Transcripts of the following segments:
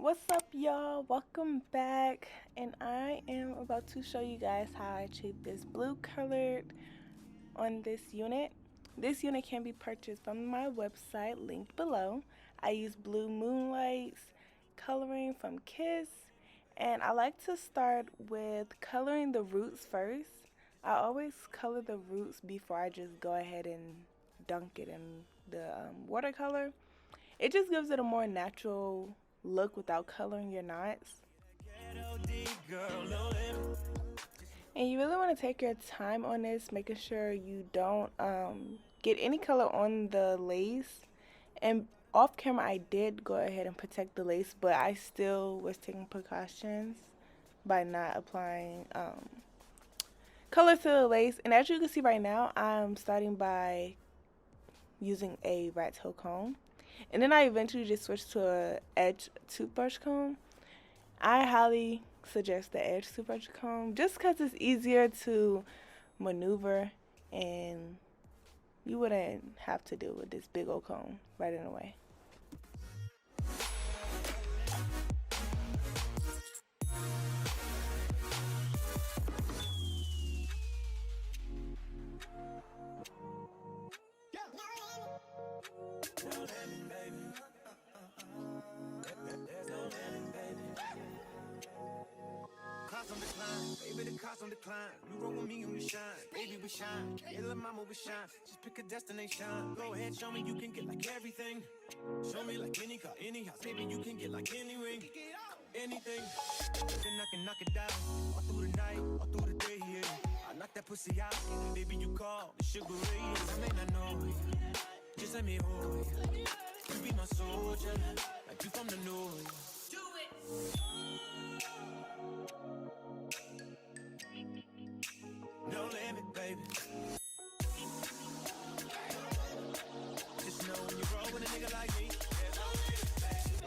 What's up, y'all? Welcome back, and I am about to show you guys how I achieved this blue colored on this unit. This unit can be purchased from my website linked below. I use Blue Moonlight's coloring from Kiss, and I like to start with coloring the roots first. I always color the roots before I just go ahead and dunk it in the watercolor. It just gives it a more natural look without coloring your knots. And you really want to take your time on this, making sure you don't get any color on the lace. And off camera I did go ahead and protect the lace, but I still was taking precautions by not applying color to the lace. And as you can see right now, I'm starting by using a rat tail comb. And then I eventually just switched to a edge toothbrush comb. I highly suggest the edge toothbrush comb just because it's easier to maneuver and you wouldn't have to deal with this big old comb right in the way. Baby, the cost on decline. You roll with me and we shine. Baby, we shine. Hey, little mama, we shine. Just pick a destination. Go ahead, show me you can get like everything. Show me like any car, any house. Baby, you can get like any ring. Anything. Then I can knock it down. All through the night, all through the day, yeah. I knock that pussy out. Baby, you call the sugar ray. I may not know you. Just let me hold you. You be my soldier. Like you from the north. Do it. No limit, baby. Just know when you roll with a nigga like me, there's no limit, baby.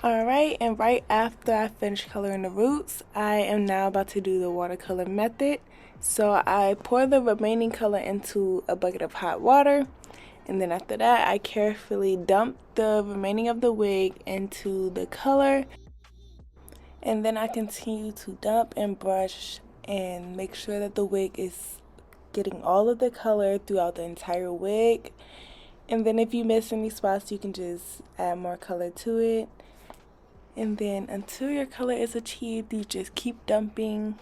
Alright, and right after I finish coloring the roots, I am now about to do the watercolor method. So I pour the remaining color into a bucket of hot water, and then after that I carefully dump the remaining of the wig into the color, and then I continue to dump and brush and make sure that the wig is getting all of the color throughout the entire wig. And then if you miss any spots, you can just add more color to it. And then until your color is achieved, you just keep dumping.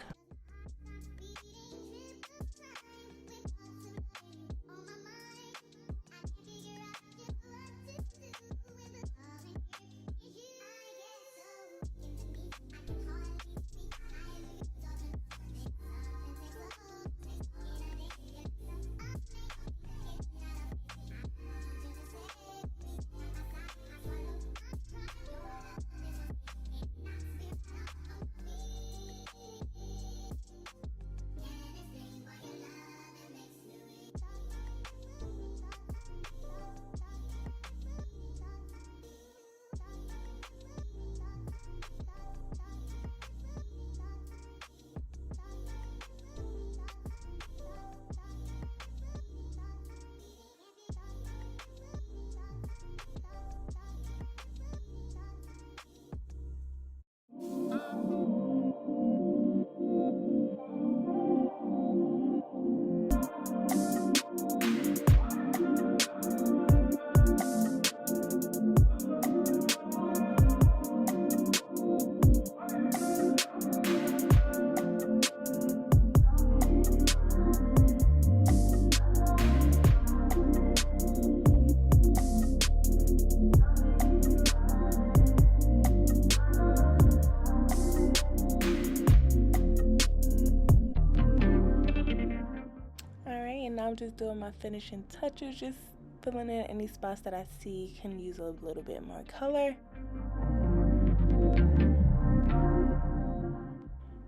Alright, and now I'm just doing my finishing touches, just filling in any spots that I see can use a little bit more color.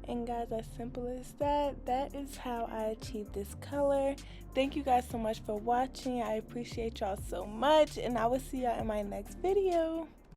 And guys, as simple as that, that is how I achieved this color. Thank you guys so much for watching. I appreciate y'all so much, and I will see y'all in my next video.